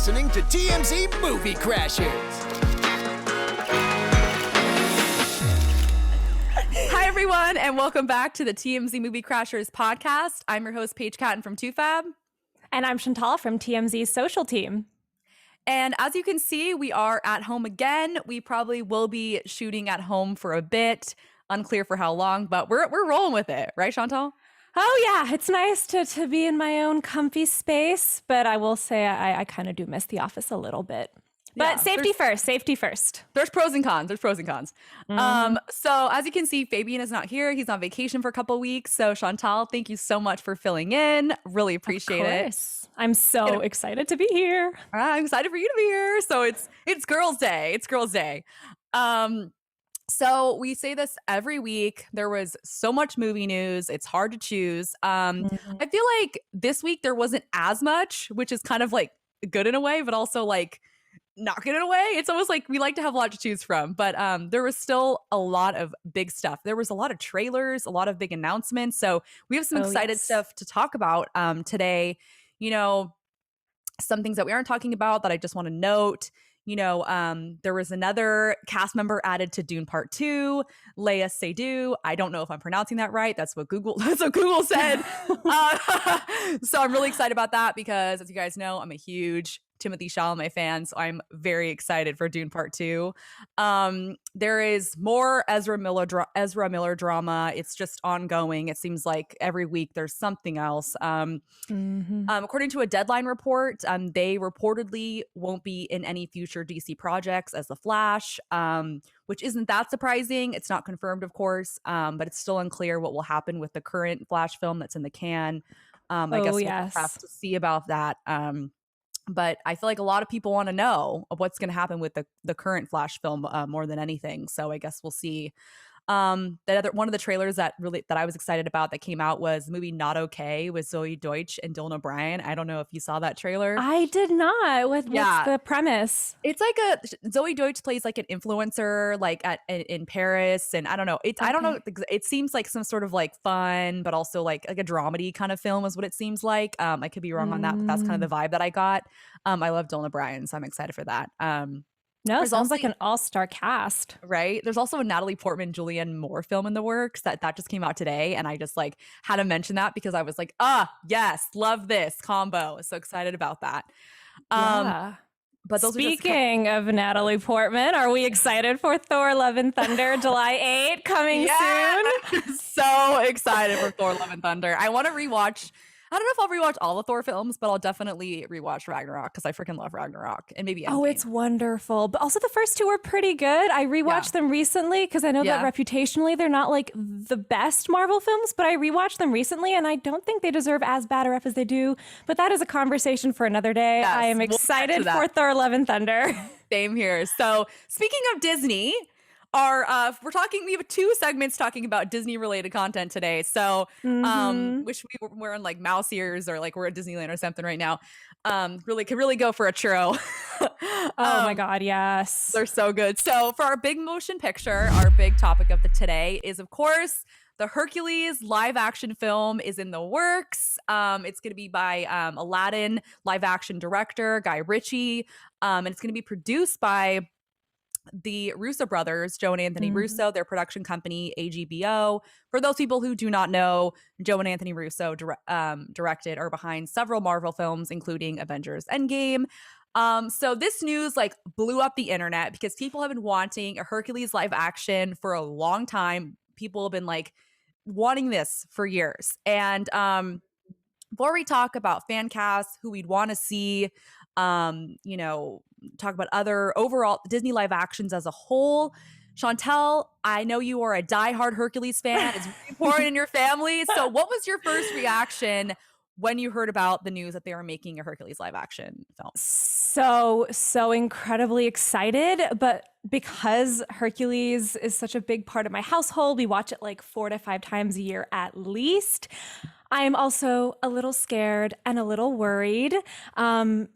listening to TMZ Movie Crashers. Hi, everyone, and welcome back to the TMZ Movie Crashers podcast. I'm your host, Paige Catton from toofab. And I'm Chantal from TMZ's social team. And as you can see, we are at home again. We probably will be shooting at home for a bit. Unclear for how long, but we're rolling with it. Right, Chantal? Oh, yeah. It's nice to be in my own comfy space. But I will say I kind of do miss the office a little bit. But Yeah, safety first. There's pros and cons. So as you can see, Fabian is not here. He's on vacation for a couple weeks. So Chantal, thank you so much for filling in. Really appreciate it. I'm so excited to be here. I'm excited for you to be here. So it's Girls' Day. It's Girls' Day. So we say this every week. There was so much movie news. It's hard to choose. I feel like this week there wasn't as much, which is kind of like good in a way, but also like not good in a way. It's almost like we like to have a lot to choose from, but there was still a lot of big stuff. There was a lot of trailers, a lot of big announcements. So we have some excited stuff to talk about today. You know, some things that we aren't talking about that I just want to note. You know, there was another cast member added to Dune Part 2, Léa Seydoux. I don't know if I'm pronouncing that right. That's what Google said. So I'm really excited about that because, as you guys know, I'm a huge Timothée Chalamet fan, so I'm very excited for Dune Part 2. There is more Ezra Miller drama. It's just ongoing. It seems like every week there's something else. According to a Deadline report, they reportedly won't be in any future DC projects as The Flash, which isn't that surprising. It's not confirmed, of course, but it's still unclear what will happen with the current Flash film that's in the can. I guess we'll have to see about that. But I feel like a lot of people want to know what's going to happen with the current Flash film more than anything. So I guess we'll see. One of the trailers that I was excited about that came out was the movie Not Okay with Zoe Deutsch and Dylan O'Brien. I don't know if you saw that trailer. I did not. What's the premise? It's like Zoe Deutsch plays like an influencer like in Paris, and I don't know. I don't know. It seems like some sort of like fun, but also like a dramedy kind of film is what it seems like. I could be wrong on that, but that's kind of the vibe that I got. I love Dylan O'Brien, so I'm excited for that. No, it sounds like an all-star cast. Right? There's also a Natalie Portman, Julianne Moore film in the works that just came out today. And I just like had to mention that because I was like, yes, love this combo. So excited about that. But Speaking of Natalie Portman, are we excited for Thor Love and Thunder July 8 coming soon? So excited for Thor Love and Thunder. I want to rewatch. I don't know if I'll rewatch all the Thor films, but I'll definitely rewatch Ragnarok because I freaking love Ragnarok and maybe Endgame. Oh, it's wonderful. But also the first two were pretty good. I rewatched them recently because I know that reputationally they're not like the best Marvel films, but I rewatched them recently and I don't think they deserve as bad a rep as they do. But that is a conversation for another day. Yes, I am excited for Thor Love and Thunder. Same here. So speaking of Disney, we have 2 segments talking about Disney related content today. So wish we were wearing like mouse ears or like we're at Disneyland or something right now. Could really go for a churro. Oh my God, yes. They're so good. So for our big motion picture, our big topic of the today is of course the Hercules live action film is in the works. It's going to be by Aladdin live action director Guy Ritchie. And it's going to be produced by the Russo brothers, Joe and Anthony Russo, their production company, AGBO. For those people who do not know, Joe and Anthony Russo directed or behind several Marvel films, including Avengers Endgame. So this news like blew up the internet because people have been wanting a Hercules live action for a long time. People have been like wanting this for years. And before we talk about fan casts, who we'd want to see, talk about other overall Disney live actions as a whole. Chantal, I know you are a diehard Hercules fan. It's very important in your family. So what was your first reaction when you heard about the news that they were making a Hercules live action film? So incredibly excited, but because Hercules is such a big part of my household, we watch it like 4 to 5 times a year at least. I am also a little scared and a little worried,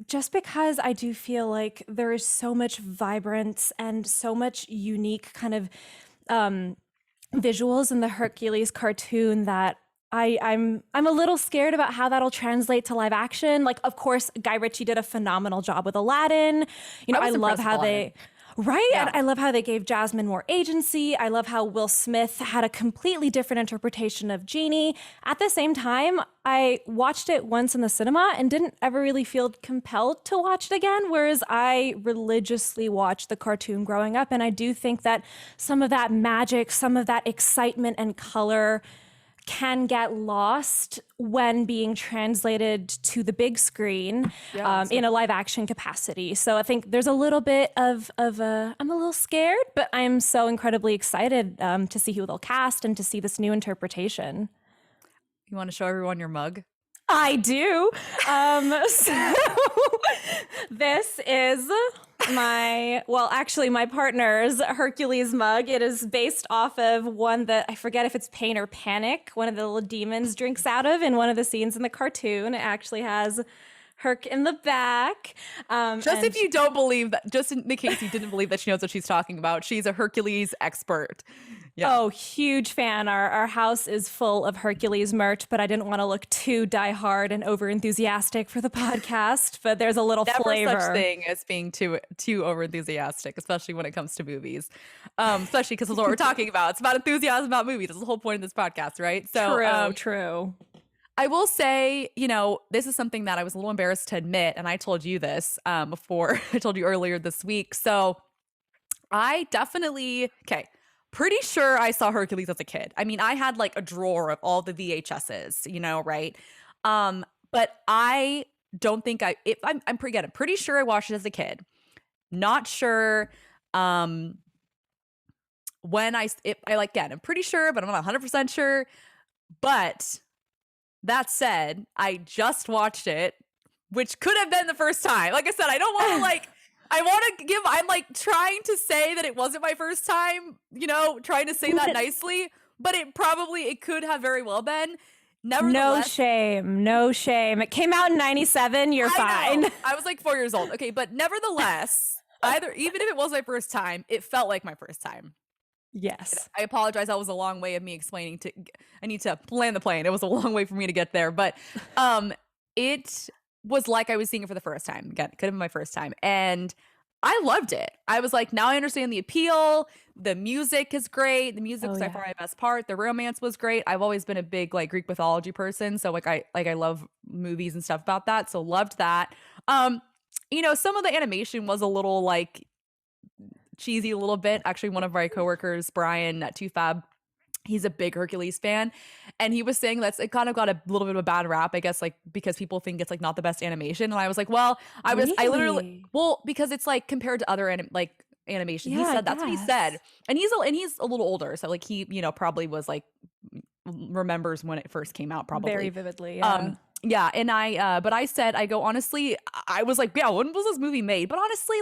just because I do feel like there is so much vibrance and so much unique kind of visuals in the Hercules cartoon that I'm a little scared about how that'll translate to live action. Like, of course, Guy Ritchie did a phenomenal job with Aladdin. I love how they. Right. Yeah. And I love how they gave Jasmine more agency. I love how Will Smith had a completely different interpretation of Genie. At the same time, I watched it once in the cinema and didn't ever really feel compelled to watch it again, whereas I religiously watched the cartoon growing up. And I do think that some of that magic, some of that excitement and color can get lost when being translated to the big screen in a live action capacity. So I think there's a little bit of I'm a little scared, but I'm so incredibly excited to see who they'll cast and to see this new interpretation. You want to show everyone your mug? I do. So this is my partner's Hercules mug. It is based off of one that I forget if it's Pain or Panic, one of the little demons drinks out of in one of the scenes in the cartoon. It actually has Herc in the back. If you don't believe that, just in the case you didn't believe that she knows what she's talking about, she's a Hercules expert. Yeah. Oh, huge fan. Our house is full of Hercules merch, but I didn't want to look too diehard and over enthusiastic for the podcast. But there's a little flavor. Never such thing as being too over enthusiastic, especially when it comes to movies. Especially because of what we're talking about. It's about enthusiasm about movies. That's the whole point of this podcast, right? So true. I will say, this is something that I was a little embarrassed to admit, and I told you this before. I told you earlier this week. So I definitely, pretty sure I saw Hercules as a kid. I mean, I had like a drawer of all the VHSs, right? But I don't think I'm pretty sure I watched it as a kid. Not sure I'm pretty sure, but I'm not 100% sure. But that said, I just watched it, which could have been the first time. Like I said, I don't want to I'm like trying to say that it wasn't my first time, trying to say that nicely, but it could have very well been. Nevertheless, no shame. It came out in 97. You're fine. I was like 4 years old. Okay. But nevertheless, even if it was my first time, it felt like my first time. Yes. I apologize. That was a long way of me explaining I need to land the plane. It was a long way for me to get there, but it was like I was seeing it for the first time. Again, it could have been my first time. And I loved it. I was like, now I understand the appeal. The music is great. The music was by far my best part. The romance was great. I've always been a big Greek mythology person. So I love movies and stuff about that. So loved that. Some of the animation was a little cheesy a little bit. Actually, one of my coworkers, Brian at toofab, he's a big Hercules fan, and he was saying that it kind of got a little bit of a bad rap, I guess, because people think it's not the best animation. And I was like, well, because it's compared to other animation. He said that's what he said, and he's a little older, so he probably was remembers when it first came out, probably very vividly. Yeah, and honestly, I was like, yeah, when was this movie made? But honestly,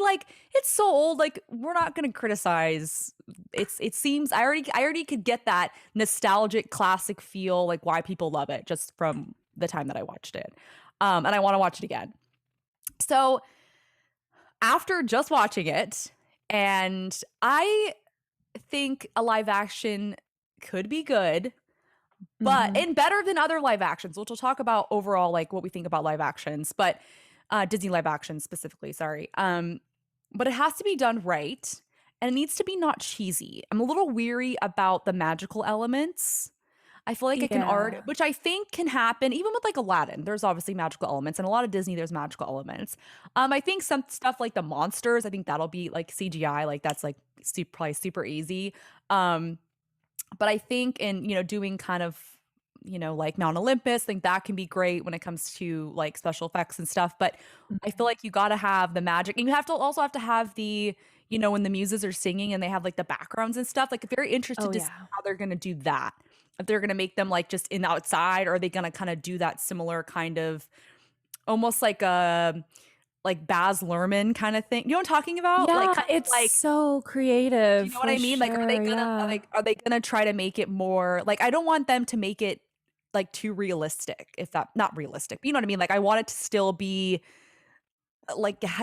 it's so old, we're not gonna criticize. It seems I already could get that nostalgic classic feel, why people love it just from the time that I watched it. And I want to watch it again. So after just watching it, and I think a live action could be good. But and better than other live actions, which we'll talk about overall, what we think about live actions, but Disney live actions specifically, sorry. But it has to be done right, and it needs to be not cheesy. I'm a little weary about the magical elements. I feel like it can which I think can happen even with Aladdin. There's obviously magical elements, and a lot of Disney there's magical elements. I think some stuff like the monsters, I think that'll be CGI, that's probably super easy. But I think in, doing kind of, Mount Olympus, I think that can be great when it comes to special effects and stuff. But I feel like you got to have the magic, and you also have to have the, when the muses are singing and they have the backgrounds and stuff, very interested to see how they're going to do that. If they're going to make them just in outside, or are they going to kind of do that similar kind of almost Baz Luhrmann kind of thing. You know what I'm talking about? Yeah, it's so creative. You know what I mean? Sure, are they gonna try to make it more I don't want them to make it too realistic, if that not realistic, but you know what I mean? I want it to still be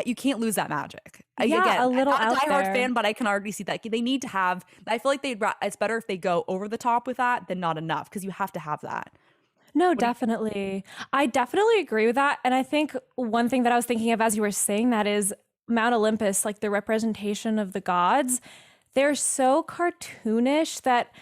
you can't lose that magic. Yeah, again, a little I'm not a diehard out there. fan, but I can already see that they need to have. I feel like it's better if they go over the top with that than not enough, because you have to have that. No, What do you think? definitely. I definitely agree with that. And I think one thing that I was thinking of as you were saying that is Mount Olympus, like the representation of the gods, they're so cartoonish that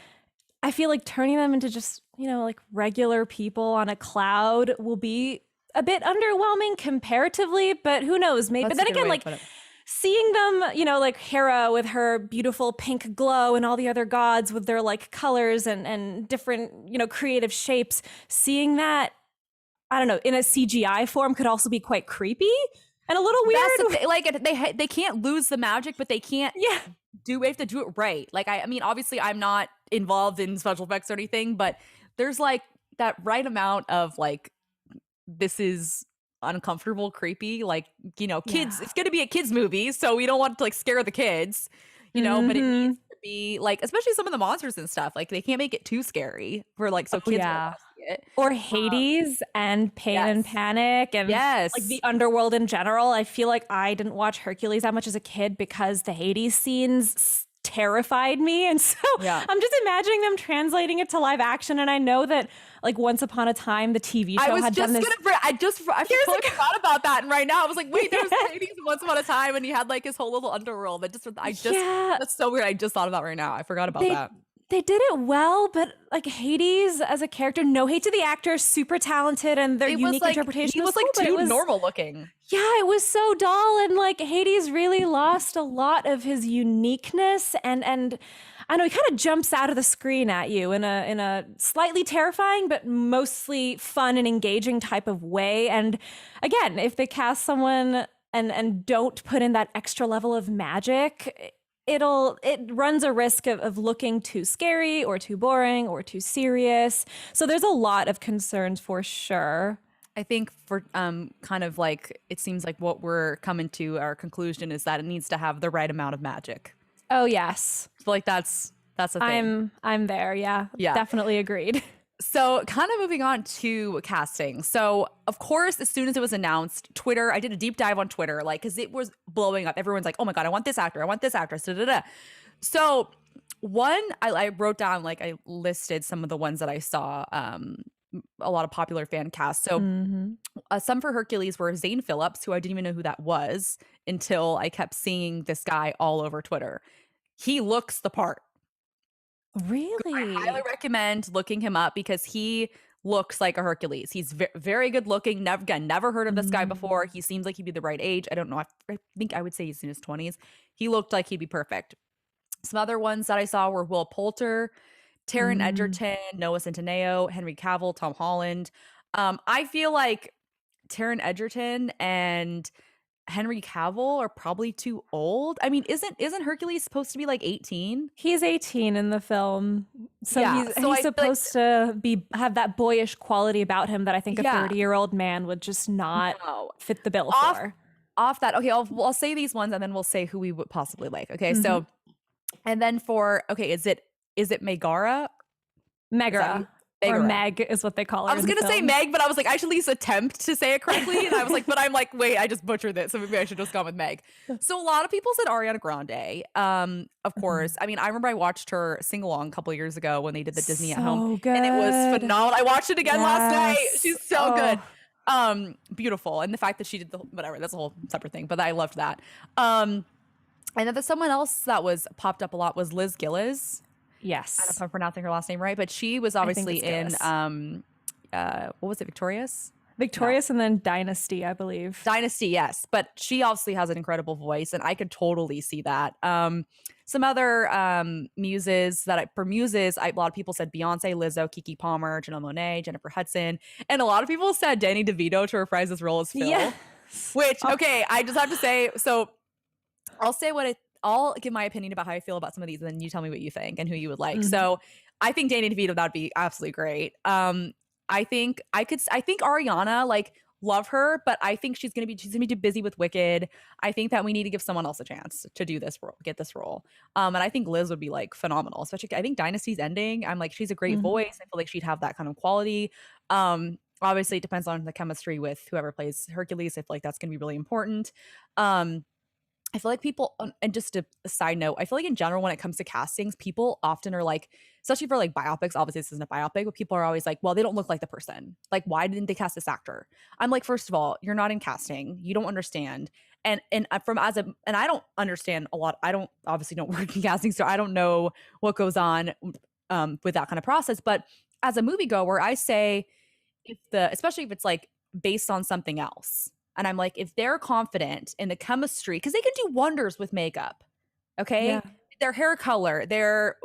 I feel like turning them into just, like regular people on a cloud will be a bit underwhelming comparatively, but who knows? Maybe. But That's a then good again, way to like put it. seeing them, like Hera with her beautiful pink glow and all the other gods with their like colors and different, creative shapes, seeing that, I don't know, in a CGI form could also be quite creepy and a little That's the weird. thing. Like they can't lose the magic, but they can't Yeah. we have to do it right. Like I mean, obviously I'm not involved in special effects or anything, but there's like that right amount of like this is uncomfortable, creepy. Like, kids, Yeah. it's gonna be a kids movie, so we don't want to like scare the kids, but it Mm-hmm. needs to be like, especially some of the monsters and stuff, like they can't make it too scary for like so Oh, kids will yeah. want to see it. Or Um, Hades and Pain and yes. Panic and like Yes. the underworld in general. I feel like I didn't watch Hercules that much as a kid because the Hades scenes terrified me. And so Yeah. I'm just imagining them translating it to live action. And I know that like Once Upon a Time, the TV I show was had done just this gonna I years totally ago. forgot about that, and right now I was like, wait, there was Yeah. Hades once upon a time, and he had like his whole little underworld. Yeah, That's so weird. I just thought about right now. I forgot about they that. they did it well, but like Hades as a character, no hate to the actor, super talented, and their It was unique like interpretation he was was like cool, but it too was normal looking. yeah, it was so dull, and like Hades really lost a lot of his uniqueness, and I know he kind of jumps out of the screen at you in a slightly terrifying but mostly fun and engaging type of way. And again, if they cast someone and don't put in that extra level of magic, it runs a risk of looking too scary or too boring or too serious. So there's a lot of concerns for sure. I think for kind of like it seems like what we're coming to our conclusion is that it needs to have the right amount of magic. Oh yes. So like that's the thing. I'm there. Yeah. Yeah. Definitely agreed. So, kind of moving on to casting. So, of course, as soon as it was announced, Twitter, I did a deep dive on Twitter, like, because it was blowing up. Everyone's like, oh my God, I want this actor. I want this actress. Da, da, da. So, I wrote down, like, I listed some of the ones that I saw, a lot of popular fan casts. So, Hmm. some for Hercules were Zane Phillips, who I didn't even know who that was until I kept seeing this guy all over Twitter. He looks the part. I highly Really? recommend looking him up because he looks like a Hercules. He's very good looking. Never heard of this guy before. Mm. He seems like he'd be the right age. I don't know. I think I would say he's in his 20s. He looked like he'd be perfect. Some other ones that I saw were Will Poulter, Taron Mm. Egerton, Noah Centineo, Henry Cavill, Tom Holland. I feel like Taron Egerton and Henry Cavill are probably too old. I mean, isn't Hercules supposed to be like 18? He's 18 in the film. So Yeah. So I he's feel like supposed to have that boyish quality about him that I think a yeah. 30-year-old man would just not No. fit the bill Off for. off that. Okay, I'll say these ones and then we'll say who we would possibly like. Okay, Hmm. so and then for okay, is it Megara? Is that Megara or Megara? Meg is what they call I her was in the gonna say film. Meg, but I was like, I should at least attempt to say it correctly. And I was like, but I'm like, wait, I just butchered this, so maybe I should just gone with Meg. So a lot of people said Ariana Grande. Of Mhm. course. I mean, I remember I watched her sing along a couple of years ago when they did the Disney at Home, So and it was good. phenomenal. I watched it again last night. Yes. She's so good. Oh, Beautiful. And the fact that she did the whatever, that's a whole separate thing. But I loved that. And then there's someone else that was popped up a lot was Liz Gillis. I don't know if yes. I'm pronouncing her last name right, but she was I think obviously it's in Gillis. what was it, Victorious? No. Victorious and then Dynasty, I believe. Dynasty, yes. But she obviously has an incredible voice, and I could totally see that. Some other muses for muses, a lot of people said Beyonce, Lizzo, Kiki Palmer, Janelle Monáe, Jennifer Hudson, and a lot of people said Danny DeVito to reprise his role as Phil. Yes. Which, Oh, okay, I just have to say, so I'll say I'll give my opinion about how I feel about some of these, and then you tell me what you think and who you would like. mhm. So I think Danny DeVito, that'd be absolutely great. I think Ariana, like, love her, but I think she's gonna be too busy with Wicked. I think that we need to give someone else a chance to do this role, get this role. And I think Liz would be like phenomenal, especially I think Dynasty's ending. I'm like, she's a great Mhm. voice. I feel like she'd have that kind of quality. Obviously it depends on the chemistry with whoever plays Hercules. I feel like that's gonna be really important. Um, I feel like people, and just a side note, I feel like in general, when it comes to castings, people often are like, especially for like biopics, obviously this isn't a biopic, but people are always like, well, they don't look like the person. Like, why didn't they cast this actor? I'm like, first of all, you're not in casting. You don't understand. And I don't understand a lot. I don't obviously don't work in casting, so I don't know what goes on with that kind of process. But as a moviegoer, I say, especially if it's like based on something else. And I'm like, if they're confident in the chemistry, because they can do wonders with makeup, okay? Yeah. Their hair color, their,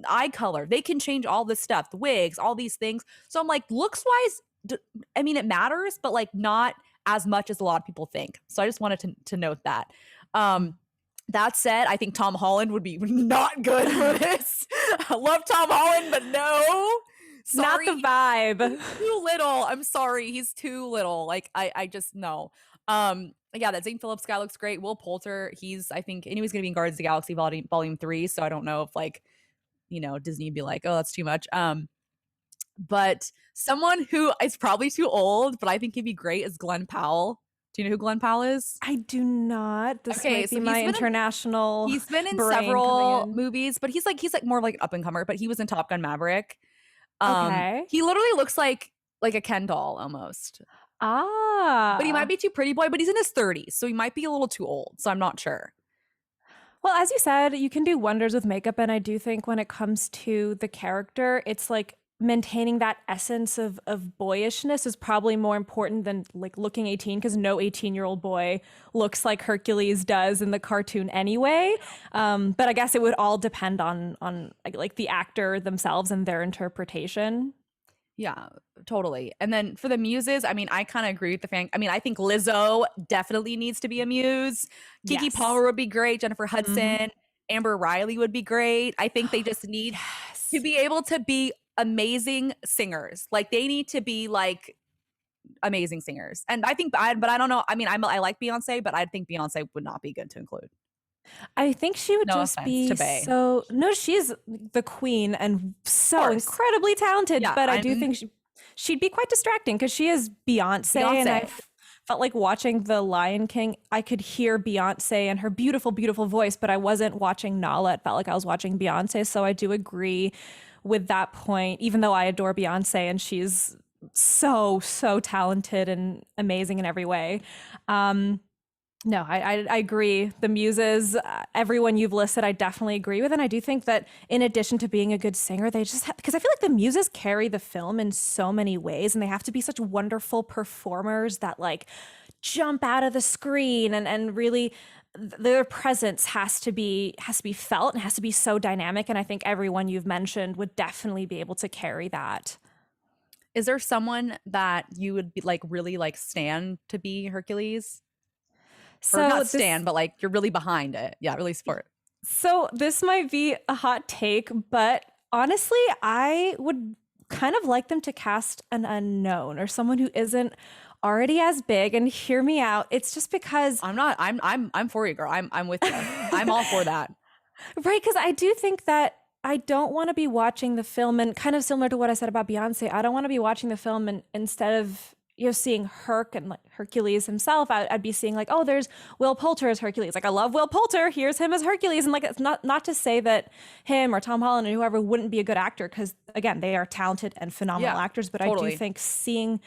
eye color, they can change all this stuff, the wigs, all these things. So I'm like, looks wise, I mean, it matters, but like not as much as a lot of people think. So I just wanted to note that. That said, I think Tom Holland would be not good for this. I love Tom Holland, but no. Sorry. Not the vibe. Too little. I'm sorry. He's too little. Like, I just no. Yeah, that Zane Phillips guy looks great. Will Poulter, I think, and he was gonna be in Guardians of the Galaxy Volume 3. So I don't know if like, Disney would be like, oh, that's too much. But someone who is probably too old, but I think he'd be great is Glenn Powell. Do you know who Glenn Powell is? I do not. This might be my international. He's been in several movies, but he's like more like an up and comer. But he was in Top Gun Maverick. Okay. He literally looks like a Ken doll almost. Ah. But he might be too pretty boy, but he's in his 30s, so he might be a little too old. So I'm not sure. Well, as you said, you can do wonders with makeup, and I do think when it comes to the character, it's like maintaining that essence of boyishness is probably more important than like looking 18, because no 18-year-old boy looks like Hercules does in the cartoon anyway. But I guess it would all depend on like the actor themselves and their interpretation. Yeah, totally. And then for the muses, I mean, I kind of agree with the fan. I mean, I think Lizzo definitely needs to be a muse. Kiki Palmer would be great. Jennifer Hudson, Amber Riley would be great. I think they just need to be able to be amazing singers. Like they need to be like amazing singers. And I think, but I don't know. I mean, I like Beyonce, but I think Beyonce would not be good to include. I think she would just be so. No, she's the queen and so incredibly talented. Yeah, but I do think she'd be quite distracting because she is Beyonce. And I felt like watching The Lion King, I could hear Beyonce and her beautiful, beautiful voice, but I wasn't watching Nala. It felt like I was watching Beyonce. So I do agree with that point, even though I adore Beyonce and she's so talented and amazing in every way. No, I agree. The muses, everyone you've listed, I definitely agree with. And I do think that in addition to being a good singer, they just have, because I feel like the muses carry the film in so many ways and they have to be such wonderful performers that like jump out of the screen and really their presence has to be felt and has to be so dynamic. And I think everyone you've mentioned would definitely be able to carry that. Is there someone that you would be like really like stan to be Hercules? So or not stan, but like you're really behind it. Yeah, really support. So this might be a hot take, but honestly, I would kind of like them to cast an unknown or someone who isn't already as big. And hear me out. It's just because I'm for you, girl. I'm with you. I'm all for that. Right, because I do think that I don't want to be watching the film, and kind of similar to what I said about Beyonce, I don't want to be watching the film and instead of seeing Herc and like Hercules himself, I'd be seeing like, oh, there's Will Poulter as Hercules. Like, I love Will Poulter. Here's him as Hercules. And like, it's not to say that him or Tom Holland or whoever wouldn't be a good actor, because again, they are talented and phenomenal actors. But totally. I do think seeing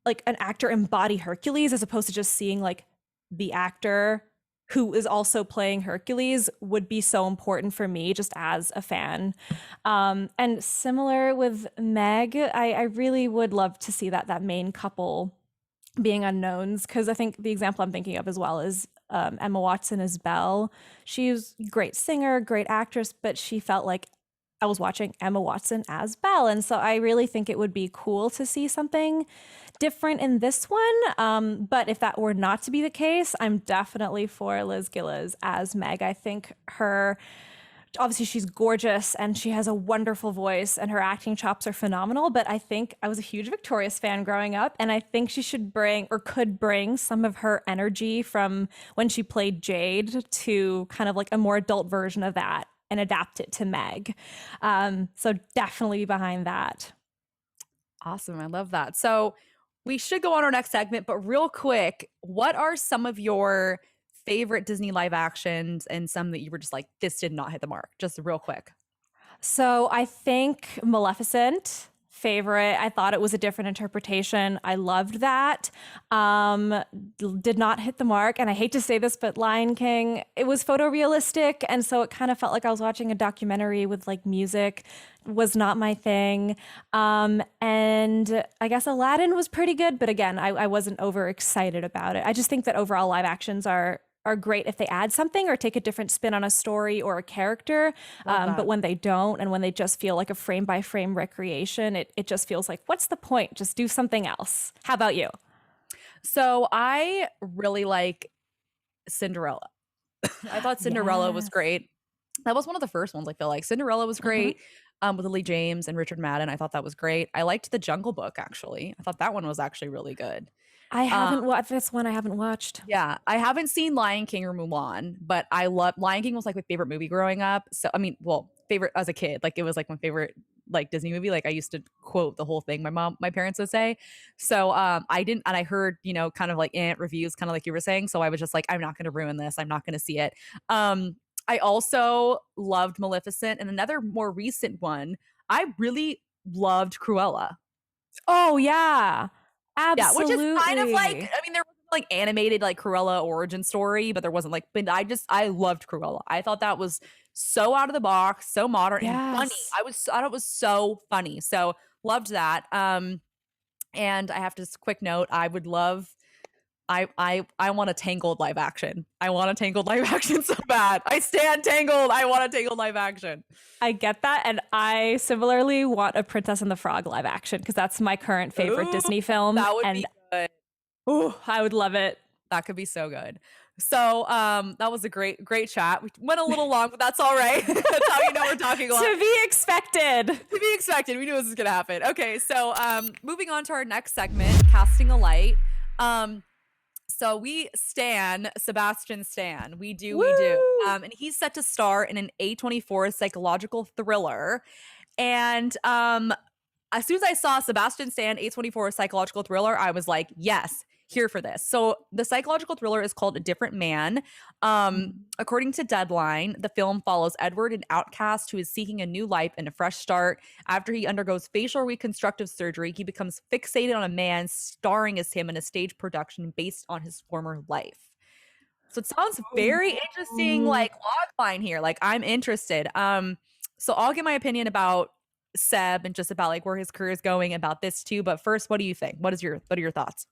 like an actor embody Hercules as opposed to just seeing like the actor who is also playing Hercules would be so important for me just as a fan. And similar with Meg, I really would love to see that main couple being unknowns, because I think the example I'm thinking of as well is Emma Watson as Belle. She's a great singer, great actress, but she felt like I was watching Emma Watson as Belle. And so I really think it would be cool to see something different in this one. But if that were not to be the case, I'm definitely for Liz Gillies as Meg. I think obviously she's gorgeous and she has a wonderful voice and her acting chops are phenomenal. But I think I was a huge Victorious fan growing up. And I think she should could bring some of her energy from when she played Jade to kind of like a more adult version of that and adapt it to Meg. So definitely be behind that. Awesome. I love that. So we should go on our next segment, but real quick, what are some of your favorite Disney live actions and some that you were just like, this did not hit the mark? Just real quick. So I think Maleficent, favorite. I thought it was a different interpretation. I loved that. Did not hit the mark. And I hate to say this, but Lion King, it was photorealistic. And so it kind of felt like I was watching a documentary with like music. Was not my thing. And I guess Aladdin was pretty good. But again, I wasn't overexcited about it. I just think that overall live actions are great if they add something or take a different spin on a story or a character. But when they don't, and when they just feel like a frame by frame recreation, it just feels like, what's the point? Just do something else. How about you? So I really like Cinderella. I thought Cinderella was great. That was one of the first ones. I feel like Cinderella was great. With Lily James and Richard Madden. I thought that was great. I liked The Jungle Book, actually. I thought that one was actually really good. I haven't watched this one. I haven't watched. Yeah, I haven't seen Lion King or Mulan, but I love Lion King was like my favorite movie growing up. So I mean, well, favorite as a kid, like it was like my favorite like Disney movie. Like I used to quote the whole thing my parents would say. So I didn't, and I heard, you know, kind of like reviews, kind of like you were saying. So I was just like, I'm not going to ruin this. I'm not going to see it. I also loved Maleficent, and another more recent one. I really loved Cruella. Oh yeah. Absolutely. Yeah, which is kind of like, I mean, there was like animated like Cruella origin story, but there wasn't like, but I loved Cruella. I thought that was so out of the box, so modern and funny. I thought it was so funny. So loved that. And I have to just quick note, I would love, I want a Tangled live action. I want a Tangled live action so bad. I stand Tangled. I want a Tangled live action. I get that. And I similarly want a Princess and the Frog live action because that's my current favorite Disney film. That would be good. Ooh, I would love it. That could be so good. So that was a great chat. We went a little long, but that's all right. That's how you know we're talking a lot. To be expected. To be expected. We knew this was going to happen. Okay, so moving on to our next segment, Casting a Light. So we stan Sebastian Stan. We do. And he's set to star in an A24 psychological thriller. And as soon as I saw Sebastian Stan A24 psychological thriller, I was like, yes, here for this. So the psychological thriller is called A Different Man. According to Deadline, the film follows Edward, an outcast who is seeking a new life and a fresh start. After he undergoes facial reconstructive surgery, he becomes fixated on a man starring as him in a stage production based on his former life. So it sounds very interesting, like log line here. Like I'm interested. So I'll give my opinion about Seb and just about like where his career is going about this too. But first, what do you think? What are your thoughts?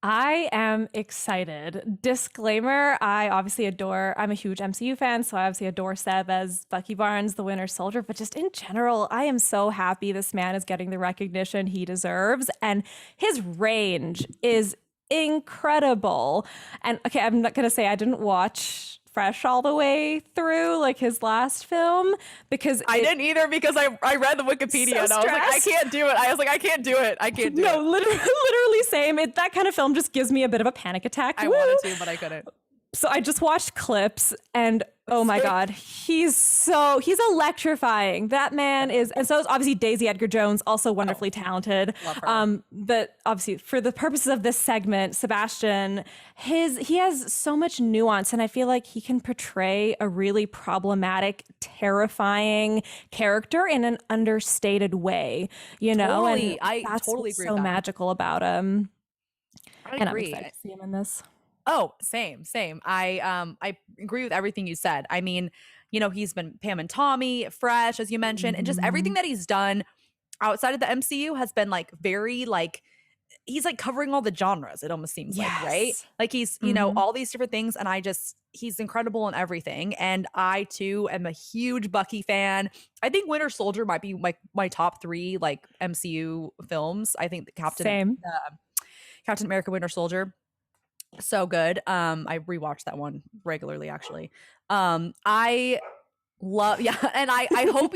I am excited. Disclaimer, I'm a huge MCU fan, so I obviously adore Seb as Bucky Barnes, the Winter Soldier, but just in general, I am so happy this man is getting the recognition he deserves, and his range is incredible. And okay, I'm not going to say I didn't watch Fresh all the way through, like his last film, because I didn't either, because I read the Wikipedia and I was like, I can't do it. I can't do it. No, literally same. That kind of film just gives me a bit of a panic attack. I wanted to, but I couldn't. So I just watched clips and oh my God, he's electrifying. That man is, and so is obviously Daisy Edgar Jones, also wonderfully talented. Love her. But obviously for the purposes of this segment, Sebastian, he has so much nuance, and I feel like he can portray a really problematic, terrifying character in an understated way, you know? Totally. And I totally agree with that. So magical about him. I agree. And I'm excited to see him in this. Oh, same. I agree with everything you said. I mean, you know, he's been Pam and Tommy, Fresh, as you mentioned, and just everything that he's done outside of the MCU has been like very like, he's like covering all the genres, it almost seems like, right? Like he's, you know, all these different things, and he's incredible in everything. And I too am a huge Bucky fan. I think Winter Soldier might be like my top 3 like MCU films. I think the Captain America Winter Soldier, so good. I rewatch that one regularly, actually. I love, and I hope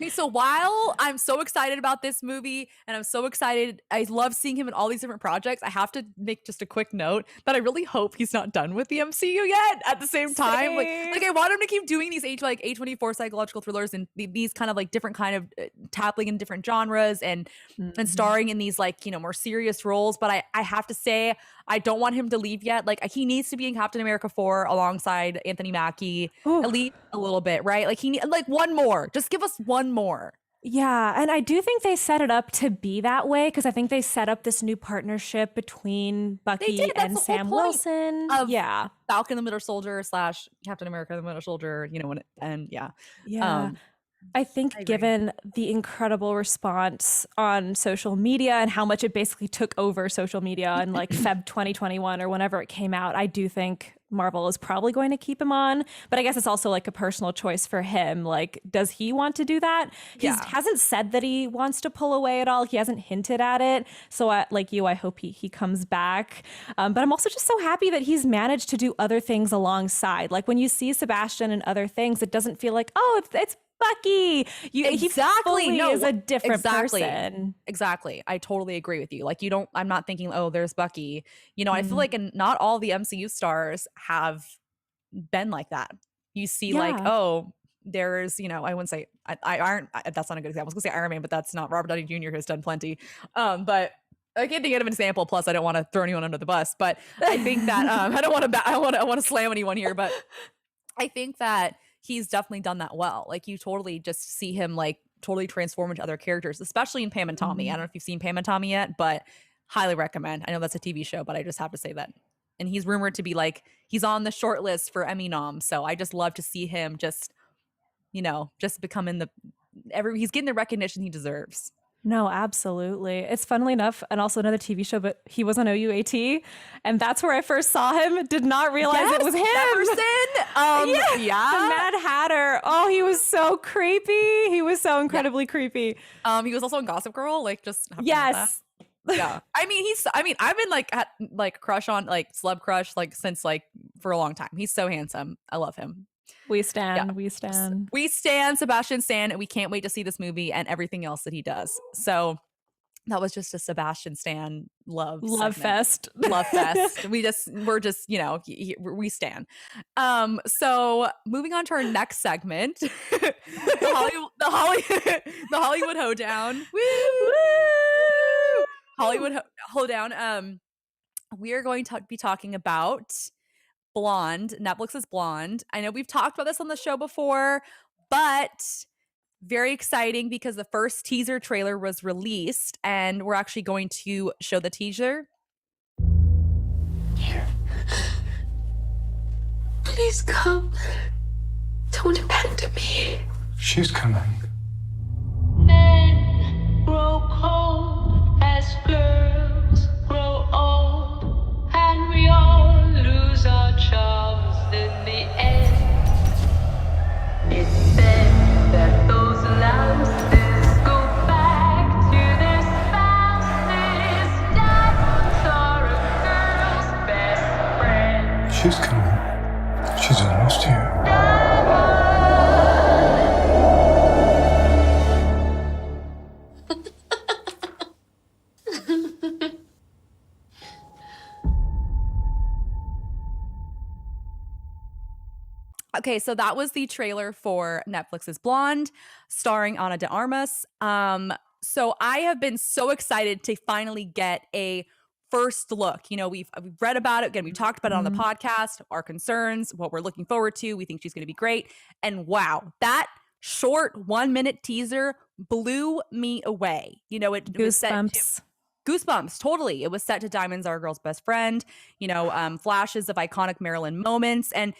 Okay, so while I'm so excited about this movie and I'm so excited, I love seeing him in all these different projects, I have to make just a quick note that I really hope he's not done with the MCU yet at the same time. Like I want him to keep doing these A24 psychological thrillers and these kind of like different kind of tapping in different genres and starring in these like, more serious roles. But I have to say, I don't want him to leave yet. Like he needs to be in Captain America 4 alongside Anthony Mackie. At least a little bit, right? Like like one more. Just give us one more. Yeah, and I do think they set it up to be that way because I think they set up this new partnership between Bucky and Sam Wilson. Yeah, Falcon the Winter Soldier / Captain America the Winter Soldier. Yeah. I think given the incredible response on social media and how much it basically took over social media in like Feb 2021 or whenever it came out, I do think Marvel is probably going to keep him on. But I guess it's also like a personal choice for him. Like, does he want to do that? He hasn't said that he wants to pull away at all. He hasn't hinted at it. So I hope he comes back. But I'm also just so happy that he's managed to do other things alongside. Like when you see Sebastian and other things, it doesn't feel like, oh, it's Bucky. He fully is a different person. Exactly. I totally agree with you. Like I'm not thinking, oh, there's Bucky. I feel like not all the MCU stars have been like that. You see like, oh, there's, I wouldn't say that's not a good example. I was gonna say Iron Man, but that's not Robert Downey Jr. who's done plenty. But I can't think of an example. Plus, I don't want to throw anyone under the bus. But I think that I want to slam anyone here. But I think that he's definitely done that well. Like you totally just see him like totally transform into other characters, especially in Pam and Tommy. I don't know if you've seen Pam and Tommy yet, but highly recommend. I know that's a TV show, but I just have to say that. And he's rumored to be like, he's on the short list for Emmy nom. So I just love to see him just becoming he's getting the recognition he deserves. No, absolutely. It's funnily enough, and also another TV show, but he was on OUAT, and that's where I first saw him. Did not realize it was him. The Mad Hatter. Oh, he was so creepy. He was so incredibly creepy. He was also in Gossip Girl. Like, just yes. Yeah. I've been like at like crush on like celeb crush like since like for a long time. He's so handsome. I love him. We stan Sebastian Stan, and we can't wait to see this movie and everything else that he does. So that was just a Sebastian Stan love fest. Love fest. We stan. So moving on to our next segment, the Hollywood Hoedown. Woo! Hollywood Hoedown. We are going to be talking about Blond, Netflix's Blond. I know we've talked about this on the show before, but very exciting because the first teaser trailer was released and we're actually going to show the teaser. Here. Please come. Don't abandon me. She's coming. Men grow cold as girls grow old, and we all lose our charms in the end. It's then that those louses go back to their spouses. Diamonds are a girl's best friend. She's coming. She's almost here. Okay, so that was the trailer for Netflix's Blonde, starring Ana de Armas. So I have been so excited to finally get a first look. We've read about it. Again, we've talked about it on the podcast, our concerns, what we're looking forward to. We think she's going to be great. And wow, that short 1-minute teaser blew me away. Goosebumps. Goosebumps, totally. It was set to Diamonds Are a Girl's Best Friend, flashes of iconic Marilyn moments. And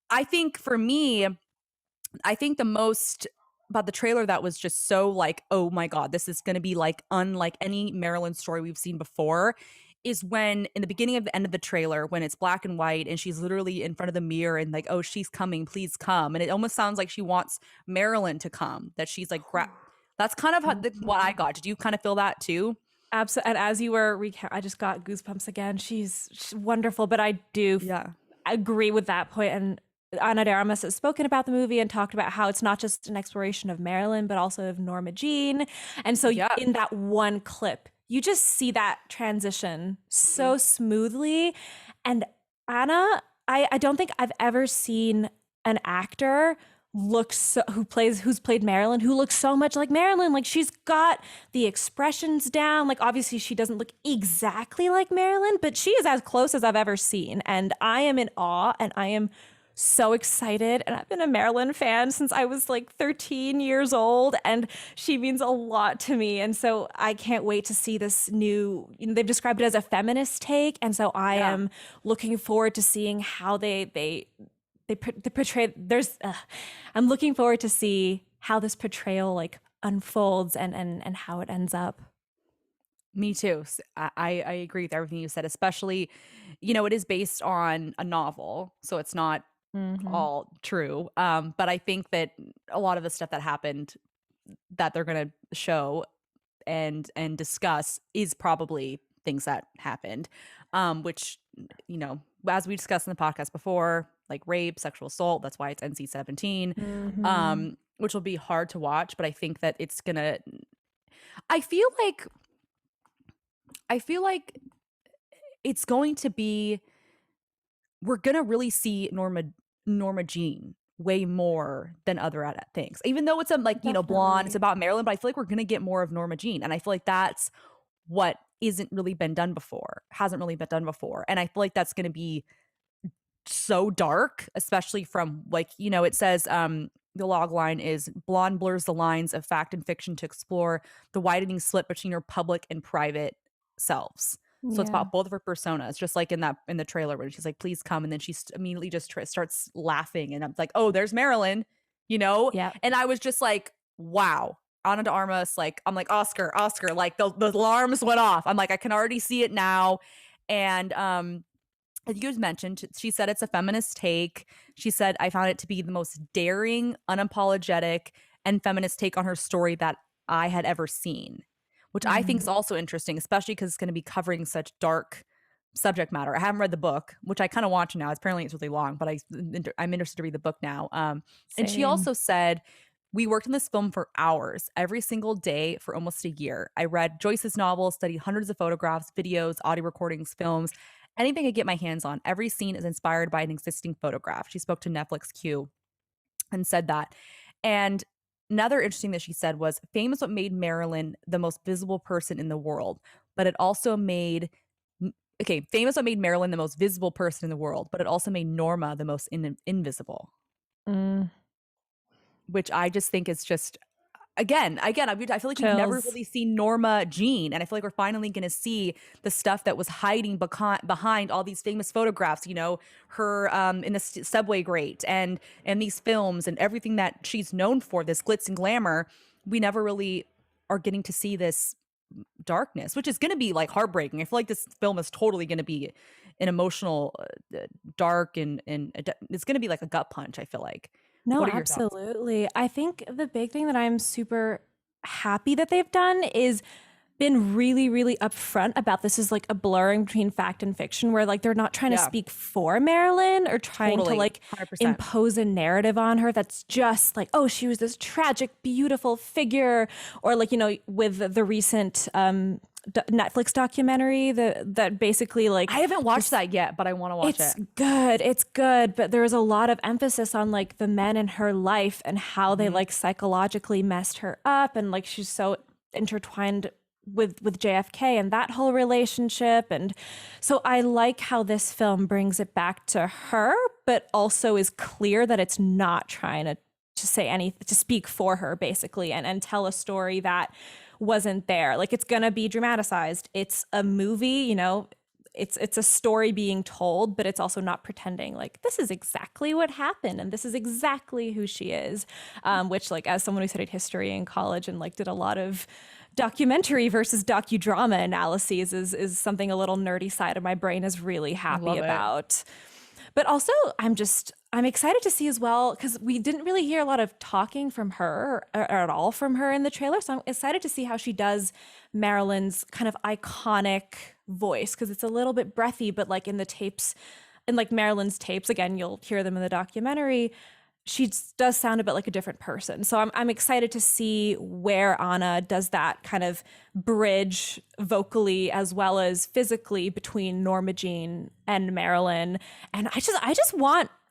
I think for me, the most about the trailer that was just so like, oh my God, this is going to be like unlike any Marilyn story we've seen before, is when in the beginning of the end of the trailer, when it's black and white and she's literally in front of the mirror and like, oh, she's coming, please come. And it almost sounds like she wants Marilyn to come, that she's like, that's kind of what I got. Did you kind of feel that too? Absolutely. And as you were I just got goosebumps again. She's wonderful, but I do agree with that point. And Ana de Armas has spoken about the movie and talked about how it's not just an exploration of Marilyn, but also of Norma Jean. And so Yeah. in that one clip, you just see that transition so smoothly. And Anna, I don't think I've ever seen an actor who's played Marilyn, who looks so much like Marilyn. Like, she's got the expressions down. Like, obviously she doesn't look exactly like Marilyn, but she is as close as I've ever seen. And I am in awe, and I am so excited. And I've been a Marilyn fan since I was like 13 years old, and she means a lot to me. And so I can't wait to see this new, they've described it as a feminist take. And so I am looking forward to seeing how they portray. I'm looking forward to see how this portrayal like unfolds and how it ends up. Me too. I agree with everything you said, especially, it is based on a novel, so it's not all true. But I think that a lot of the stuff that happened that they're going to show and discuss is probably things that happened, which, as we discussed in the podcast before, like rape, sexual assault, that's why it's NC-17, which will be hard to watch. But I think that it's going to, I feel like it's going to be, we're going to really see Norma Jean way more than other things. Even though it's Blonde, it's about Marilyn, but I feel like we're going to get more of Norma Jean. And I feel like that's what hasn't really been done before. And I feel like that's going to be so dark, especially from it says, the log line is Blonde blurs the lines of fact and fiction to explore the widening split between her public and private selves. So it's about both of her personas, just like in the trailer where she's like, please come. And then she immediately just starts laughing. And I'm like, oh, there's Marilyn, Yeah. And I was just like, wow, Ana de Armas. Like, I'm like, Oscar, like the alarms went off. I'm like, I can already see it now. And, as you guys mentioned, she said it's a feminist take. She said, I found it to be the most daring, unapologetic, and feminist take on her story that I had ever seen, which I think is also interesting, especially because it's going to be covering such dark subject matter. I haven't read the book, which I kind of want to now. Apparently it's really long, but I'm interested to read the book now. And she also said, we worked on this film for hours, every single day for almost a year. I read Joyce's novel, studied hundreds of photographs, videos, audio recordings, films, anything I get my hands on. Every scene is inspired by an existing photograph. She spoke to Netflix Q and said that. And another interesting that she said was, fame is what made Marilyn the most visible person in the world, but it also made fame is what made Marilyn the most visible person in the world, but it also made Norma the most invisible. Which I just think is just, again, I feel like we've never really seen Norma Jean, and I feel like we're finally going to see the stuff that was hiding behind all these famous photographs. Her in the subway grate and these films and everything that she's known for, this glitz and glamour. We never really are getting to see this darkness, which is going to be like heartbreaking. I feel like this film is totally going to be an emotional, dark, and it's going to be like a gut punch. I feel like. No, absolutely. I think the big thing that I'm super happy that they've done is been really, really upfront about this is like a blurring between fact and fiction, where like they're not trying to speak for Marilyn or trying to like 100%. Impose a narrative on her that's just like, oh, she was this tragic, beautiful figure, or like, with the recent Netflix documentary that basically like, I haven't watched that yet, but I want to watch it. It's good, but there was a lot of emphasis on like the men in her life and how they like psychologically messed her up, and like she's so intertwined with JFK and that whole relationship. And so I like how this film brings it back to her, but also is clear that it's not trying to say anything, to speak for her basically, and tell a story that wasn't there. Like, it's gonna be dramatized. It's a movie, it's a story being told, but it's also not pretending like this is exactly what happened and this is exactly who she is. Which, like, as someone who studied history in college and like did a lot of documentary versus docudrama analyses, is something a little nerdy side of my brain is really happy about. But also, I'm excited to see as well, because we didn't really hear a lot of talking from her or at all from her in the trailer. So I'm excited to see how she does Marilyn's kind of iconic voice, because it's a little bit breathy, but like in the tapes in like Marilyn's tapes, again, you'll hear them in the documentary, she does sound a bit like a different person. So I'm excited to see where Ana does that kind of bridge vocally as well as physically between Norma Jean and Marilyn. And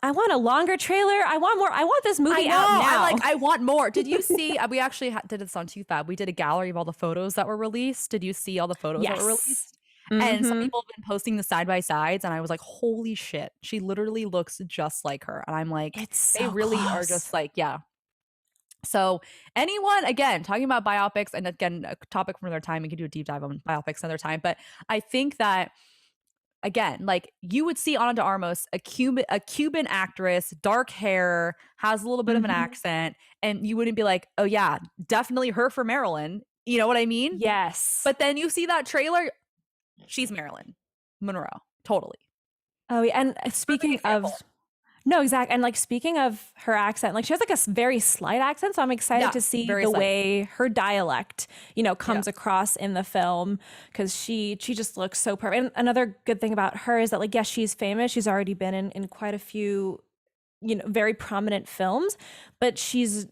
I want a longer trailer. I want more. I want this movie out now. I want more. Did you see? We actually did this on toofab. We did a gallery of all the photos that were released. Did you see all the photos that were released? And some people have been posting the side by sides, and I was like, "Holy shit!" She literally looks just like her, and I'm like, they really are just like, yeah. So anyone, again, talking about biopics, and again, a topic for another time. We could do a deep dive on biopics another time, but I think that. Again, like you would see Ana de Armas, a Cuban actress, dark hair, has a little bit of an accent, and you wouldn't be like, oh yeah, definitely her for Marilyn. You know what I mean? Yes. But then you see that trailer, she's Marilyn Monroe, totally. Oh yeah, and speaking of. No, exactly. And like speaking of her accent, like she has like a very slight accent. So I'm excited to see the way her dialect, comes across in the film, because she just looks so perfect. And another good thing about her is that like, yes, she's famous. She's already been in quite a few, very prominent films, but she's,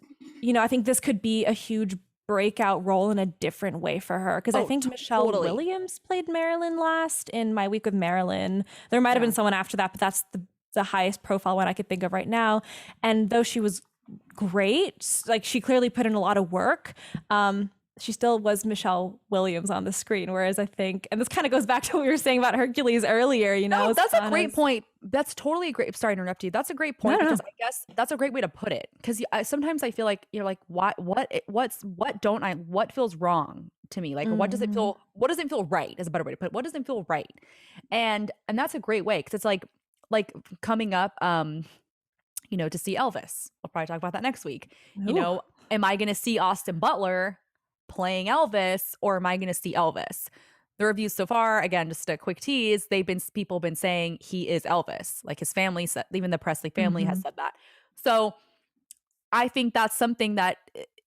I think this could be a huge breakout role in a different way for her. Because I think Michelle Williams played Marilyn last in My Week with Marilyn. There might have been someone after that, but that's the highest profile one I could think of right now. And though she was great, like she clearly put in a lot of work, she still was Michelle Williams on the screen. Whereas I think, and this kind of goes back to what we were saying about Hercules earlier, No, that's a great point. That's totally a great, sorry to interrupt you. That's a great point because I guess that's a great way to put it. Because sometimes I feel like you're like, what feels wrong to me? Like, what doesn't feel right is a better way to put it. What doesn't feel right? And that's a great way. Cause it's like coming up, to see Elvis. We'll probably talk about that next week. Ooh. Am I going to see Austin Butler playing Elvis, or am I going to see Elvis? The reviews so far, again, just a quick tease, people have been saying he is Elvis. Like his family said, even the Presley family has said that. So I think that's something that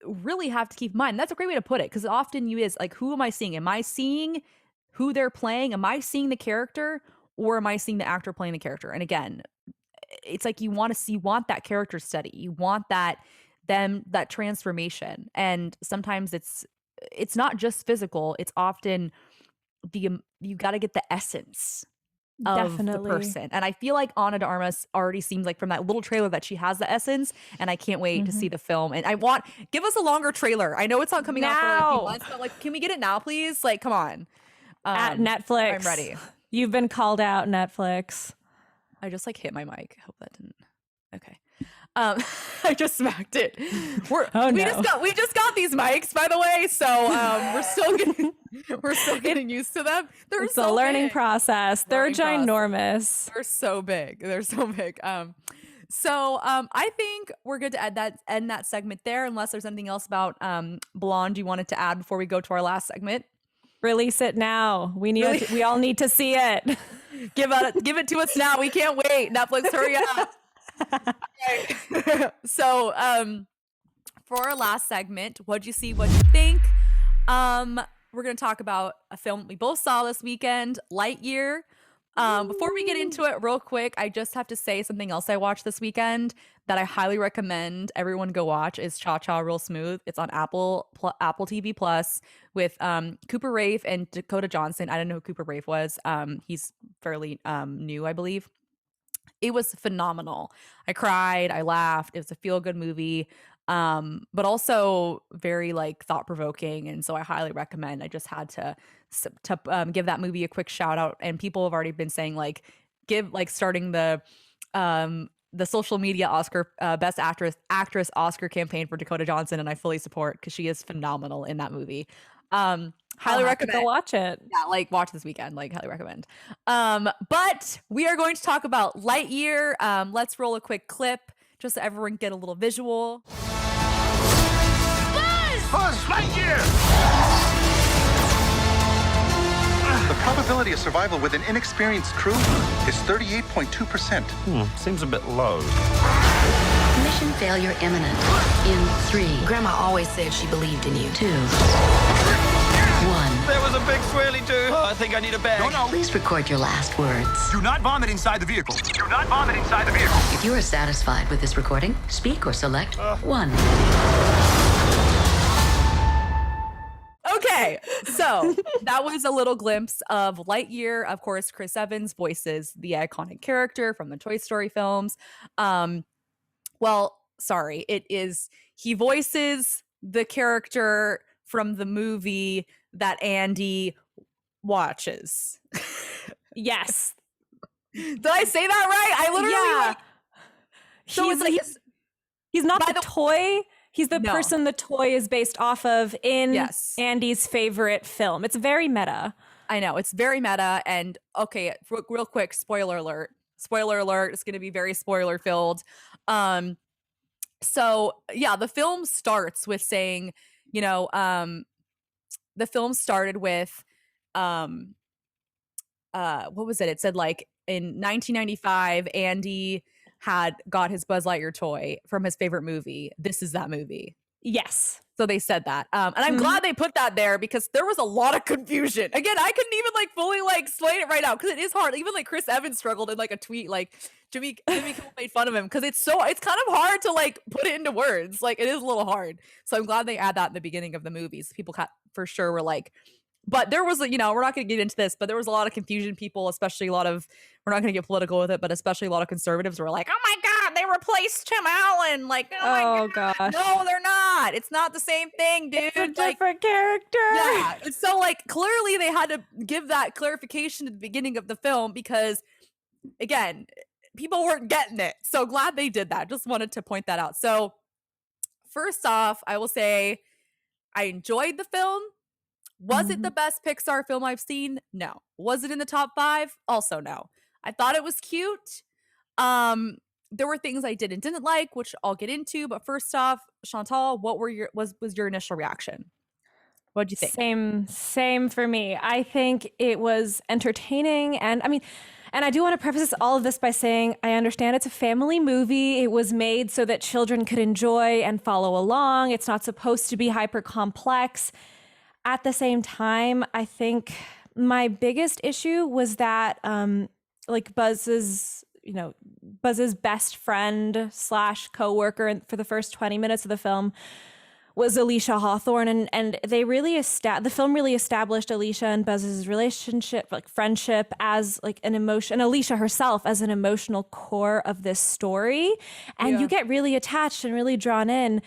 really have to keep in mind. That's a great way to put it, because often you is like, who am I seeing? Am I seeing who they're playing? Am I seeing the character? Or am I seeing the actor playing the character? And again, it's like you want that character study. You want that transformation. And sometimes it's not just physical. It's often you got to get the essence of the person. And I feel like Ana de Armas already seems like from that little trailer that she has the essence. And I can't wait to see the film. And give us a longer trailer. I know it's not coming out for like a few months, but like, can we get it now, please? Like, come on. At Netflix. I'm ready. You've been called out, Netflix. I just like hit my mic. I hope that didn't. Okay. I just smacked it. We just got these mics, by the way. So we're still getting used to them. It's a learning process. They're ginormous. They're so big. I think we're good to end that segment there, unless there's anything else about Blonde you wanted to add before we go to our last segment. Release it now. We all need to see it. Give it to us now. We can't wait. Netflix, hurry up. Right. So, for our last segment, what'd you see? What'd you think? We're gonna talk about a film we both saw this weekend, Lightyear. Before we get into it, real quick, I just have to say something else I watched this weekend that I highly recommend everyone go watch is Cha Cha Real Smooth. It's on Apple TV Plus with Cooper Raiff and Dakota Johnson. I didn't know who Cooper Raiff was. He's fairly new, I believe. It was phenomenal. I cried, I laughed. It was a feel-good movie, but also very like thought-provoking. And so I highly recommend. I just had to give that movie a quick shout out. And people have already been saying starting the social media Oscar Best Actress Oscar campaign for Dakota Johnson, and I fully support because she is phenomenal in that movie. Highly recommend. Go watch it. Yeah, watch this weekend. Highly recommend. But we are going to talk about Lightyear. Let's roll a quick clip just so everyone get a little visual. Buzz Lightyear! The probability of survival with an inexperienced crew is 38.2%. Seems a bit low. Mission failure imminent. In 3. Grandma always said she believed in you. 2. 1. There was a big swirly dude. Oh, I think I need a bag. No. Please record your last words. Do not vomit inside the vehicle. Do not vomit inside the vehicle. If you are satisfied with this recording, speak or select 1. Okay, so that was a little glimpse of Lightyear. Of course, Chris Evans voices the iconic character from the Toy Story films. He voices the character from the movie that Andy watches. Yes. Did I say that right? I literally he's not the toy. He's the person the toy is based off of in Andy's favorite film. It's very meta. I know, it's very meta. And okay, real quick, spoiler alert. Spoiler alert, it's going to be very spoiler filled. So yeah, the film starts with saying, the film started with, what was it? It said like in 1995, Andy had got his Buzz Lightyear toy from his favorite movie. This is that movie. Yes. So they said that. And I'm glad they put that there because there was a lot of confusion. Again, I couldn't even fully explain it right now because it is hard. Even Chris Evans struggled in a tweet, Jimmy Kimmel made fun of him because it's kind of hard to put it into words. It is a little hard. So I'm glad they add that in the beginning of the movies. People for sure were but there was, we're not going to get into this, but there was a lot of confusion. People, especially we're not going to get political with it, but especially a lot of conservatives were like, oh my God, they replaced Tim Allen. Oh my gosh. No, they're not. It's not the same thing, dude. It's a different character. Yeah. And so clearly they had to give that clarification at the beginning of the film because, again, people weren't getting it. So glad they did that. Just wanted to point that out. So first off, I will say I enjoyed the film. Was it the best Pixar film I've seen? No. Was it in the top 5? Also no. I thought it was cute. There were things I did and didn't like, which I'll get into. But first off, Chantal, what was your initial reaction? What'd you think? Same for me. I think it was entertaining, and I do want to preface all of this by saying I understand it's a family movie. It was made so that children could enjoy and follow along. It's not supposed to be hyper complex. At the same time, I think my biggest issue was that Buzz's best friend / coworker for the first 20 minutes of the film was Alicia Hawthorne, and they really the film really established Alicia and Buzz's relationship, friendship, as an emotion, and Alicia herself as an emotional core of this story, and you get really attached and really drawn in,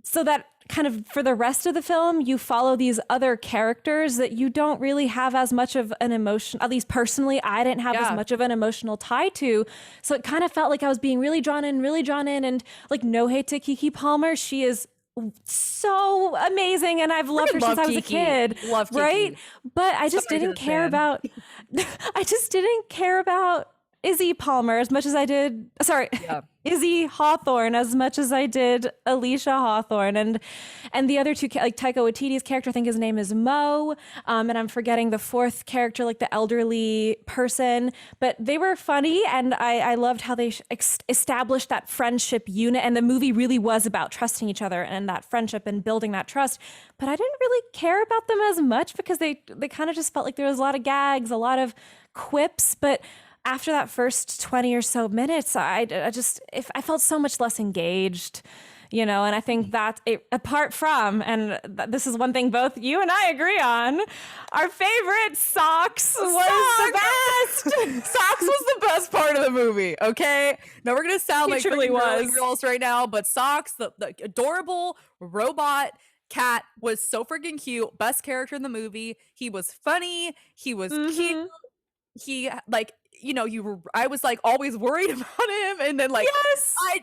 so that kind of for the rest of the film, you follow these other characters that you don't really have as much of an emotion. At least personally, I didn't have as much of an emotional tie to. So it kind of felt like I was being really drawn in. And no hate to Keke Palmer. She is so amazing. And I've loved her since I was a kid. Love Keke. Right? But I just didn't care about, Izzy Palmer as much as I did, Izzy Hawthorne as much as I did Alicia Hawthorne, and the other two, Taika Waititi's character, I think his name is Mo, and I'm forgetting the fourth character, the elderly person, but they were funny, and I loved how they established that friendship unit, and the movie really was about trusting each other and that friendship and building that trust, but I didn't really care about them as much because they kind of just felt like there was a lot of gags, a lot of quips, but after that first 20 or so minutes, I felt so much less engaged, and I think that apart from, and this is one thing both you and I agree on, our favorite Socks was the best. Socks was the best part of the movie, okay? Now we're going to sound like truly was girls right now, but Socks, the adorable robot cat, was so freaking cute. Best character in the movie. He was funny. He was cute. He I was always worried about him, and then I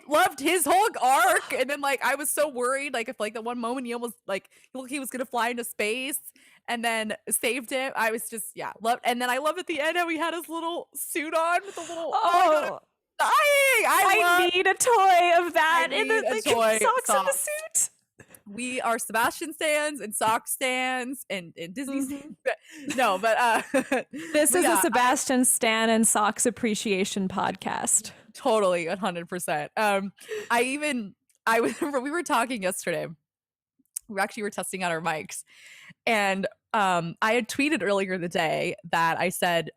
loved his whole arc, and then I was so worried if the one moment he almost he was gonna fly into space and then saved him. I was just loved, and then I love at the end how he had his little suit on with the little I need a toy of that in the Socks in the suit. We are Sebastian Stans and Sock Stans and Disney Stans. No, but this is a Sebastian Stan and Socks appreciation podcast. Totally, 100%. I remember we were talking yesterday we actually were testing out our mics, and I had tweeted earlier in the day that I said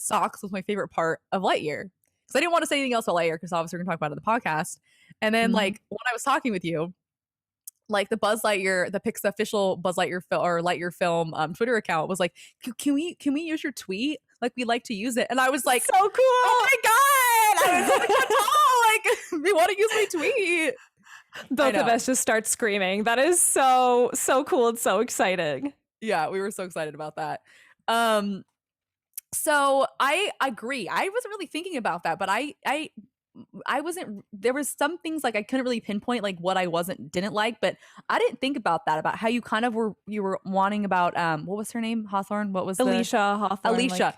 socks was my favorite part of Lightyear, because I didn't want to say anything else about Lightyear because obviously we're gonna talk about it in the podcast. And then like when I was talking with you, like the Buzz Lightyear, the Pixar official Buzz Lightyear or Lightyear film Twitter account was like, can we use your tweet? Like, we'd like to use it. And I was like, So cool. Oh my God. I was like, like, we want to use my tweet. Both of us just start screaming. That is so cool and so exciting. Yeah, we were so excited about that. So I agree. I wasn't really thinking about that, but I wasn't, there was some things like I couldn't really pinpoint like what I didn't like, but I didn't think about that, about how you kind of were wanting about, what was her name? Hawthorne? What was Alicia Hawthorne. Alicia. Like,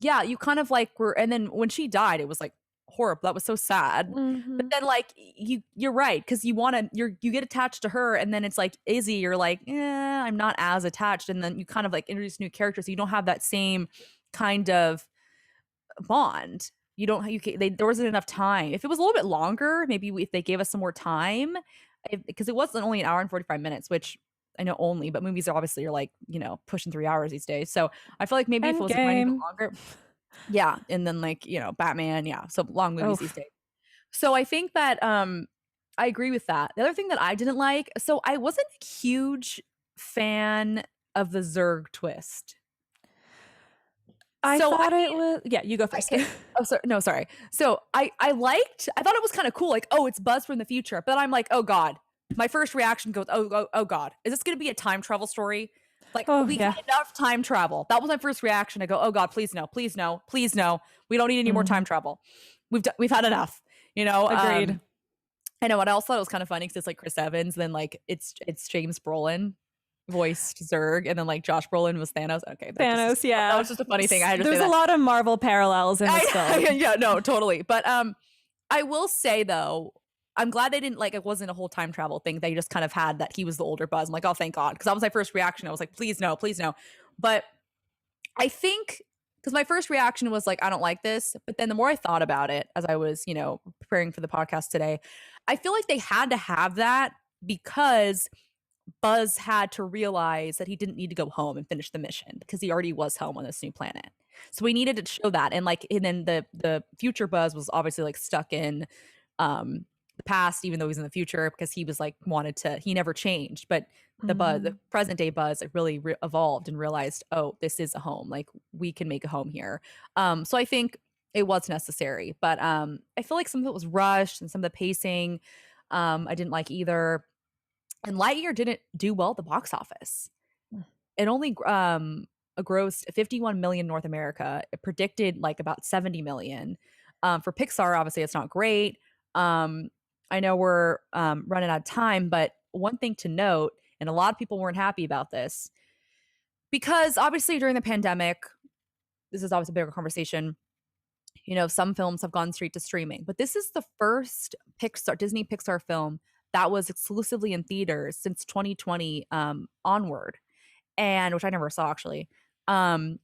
yeah. You kind of like were, and then when she died, it was like horrible. That was so sad. But then like, you're right. Cause you get attached to her, and then it's like Izzy, you're like, I'm not as attached. And then you kind of like introduce new characters. So you don't have that same kind of bond. There wasn't enough time. If it was a little bit longer, maybe if they gave us some more time, because it wasn't only an hour and 45 minutes, which I know only, but movies are obviously like, pushing 3 hours these days. So I feel like maybe if it was a tiny bit longer. Yeah. And then like, Batman. Yeah. So long movies these days. So I think that I agree with that. The other thing that I didn't like, so I wasn't a huge fan of the Zurg twist. I thought it was, yeah, you go first. Sorry. So I thought it was kind of cool. Like, oh, it's Buzz from the future. But I'm like, oh God. My first reaction goes, oh God. Is this going to be a time travel story? Like, we got enough time travel. That was my first reaction. I go, oh God, please no, please no, please no. We don't need any more time travel. We've had enough, Agreed. I know. What I also thought was kind of funny because it's like Chris Evans, then like it's James Brolin voiced Zurg, and then like Josh Brolin was Thanos. Okay, Thanos, yeah, that was just a funny thing. I had to There's say a lot of Marvel parallels in this film. Yeah, no, totally. But I will say though, I'm glad they didn't, like, it wasn't a whole time travel thing. They just kind of had that he was the older Buzz. I'm like, oh, thank God, because that was my first reaction. I was like, please no, please no. But I think because my first reaction was like, I don't like this. But then the more I thought about it as I was, preparing for the podcast today, I feel like they had to have that because Buzz had to realize that he didn't need to go home and finish the mission because he already was home on this new planet. So we needed to show that. And then the future Buzz was obviously like stuck in the past, even though he's in the future, because he was like he never changed. But the present day Buzz really evolved and realized, oh, this is a home. Like, we can make a home here. So I think it was necessary. But I feel like some of it was rushed, and some of the pacing I didn't like either. And Lightyear didn't do well at the box office. It only grossed 51 million North America. It predicted like about 70 million. For Pixar, obviously, it's not great. I know we're running out of time, but one thing to note, and a lot of people weren't happy about this, because obviously during the pandemic, this is obviously a bigger conversation, some films have gone straight to streaming, but this is the first Disney Pixar film that was exclusively in theaters since 2020 onward, and which I never saw actually. So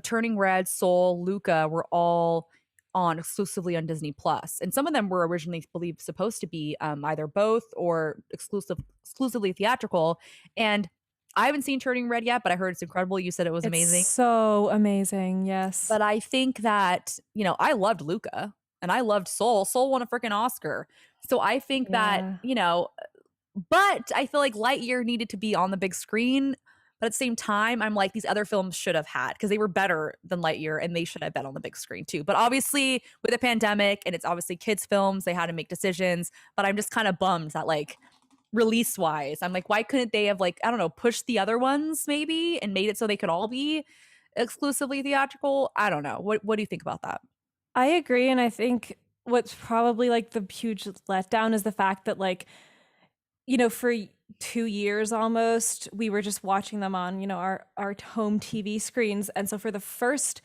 Turning Red, Soul, Luca were all on exclusively on Disney Plus, and some of them were originally believed supposed to be either both or exclusively theatrical. And I haven't seen Turning Red yet, but I heard it's incredible. You said it was amazing. So amazing, yes. But I think that I loved Luca and I loved Soul. Soul won a freaking Oscar, so I think that but I feel like Lightyear needed to be on the big screen. But at the same time, I'm like, these other films should have had, because they were better than Lightyear and they should have been on the big screen too. But obviously with the pandemic and it's obviously kids films, they had to make decisions. But I'm just kind of bummed that like release wise, I'm like, why couldn't they have like, I don't know, pushed the other ones maybe and made it so they could all be exclusively theatrical? I don't know. What do you think about that? I agree. And I think what's probably like the huge letdown is the fact that like, for 2 years almost, we were just watching them on, our home TV screens. And so for the first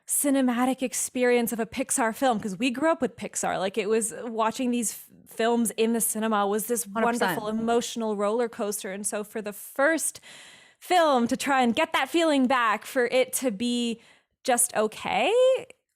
cinematic experience of a Pixar film, because we grew up with Pixar, like it was watching these films in the cinema was this 100%. Wonderful emotional roller coaster. And so for the first film to try and get that feeling back, for it to be just okay,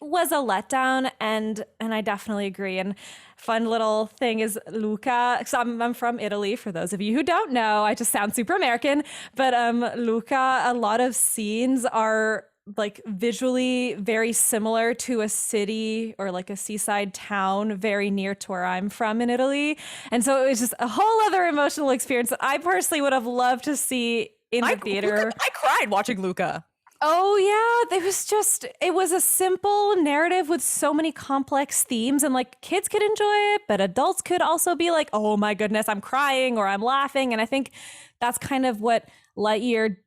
was a letdown, and I definitely agree. And fun little thing is Luca, because I'm from Italy, for those of you who don't know. I just sound super American, but Luca, a lot of scenes are like visually very similar to a city or like a seaside town very near to where I'm from in Italy. And so it was just a whole other emotional experience that I personally would have loved to see in the theater. I cried watching Luca. Oh yeah, it was a simple narrative with so many complex themes, and like kids could enjoy it, but adults could also be like, oh my goodness, I'm crying or I'm laughing. And I think that's kind of what Lightyear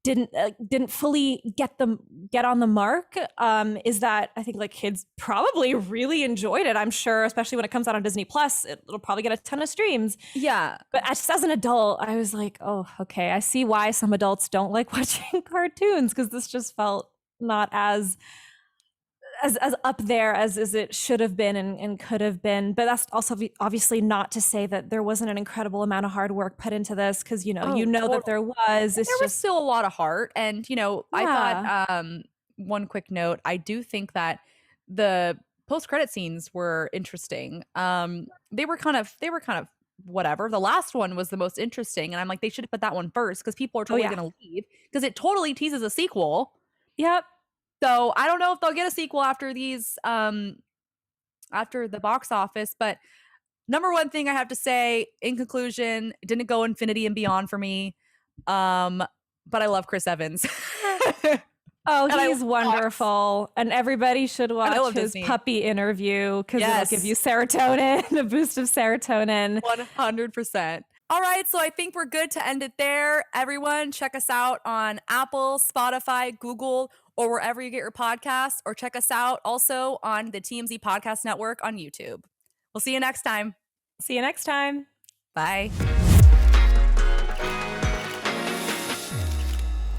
didn't fully get on the mark, is that I think like kids probably really enjoyed it. I'm sure, especially when it comes out on Disney Plus, it'll probably get a ton of streams. Yeah. But just as an adult, I was like, oh, okay, I see why some adults don't like watching cartoons, because this just felt not as up there as it should have been and could have been. But that's also obviously not to say that there wasn't an incredible amount of hard work put into this, because totally. That there was. There was still a lot of heart. And I thought one quick note, I do think that the post-credit scenes were interesting. They were kind of whatever. The last one was the most interesting, and I'm like, they should have put that one first, because people are totally gonna leave, because it totally teases a sequel. Yep. So I don't know if they'll get a sequel after these, after the box office. But number one thing I have to say in conclusion, it didn't go infinity and beyond for me. But I love Chris Evans. Oh, he's wonderful. And everybody should watch his Disney. puppy interview, because it'll give you serotonin, a boost of serotonin. 100%. All right, so I think we're good to end it there. Everyone, check us out on Apple, Spotify, Google, or wherever you get your podcasts, or check us out also on the TMZ Podcast Network on YouTube. We'll see you next time. See you next time. Bye.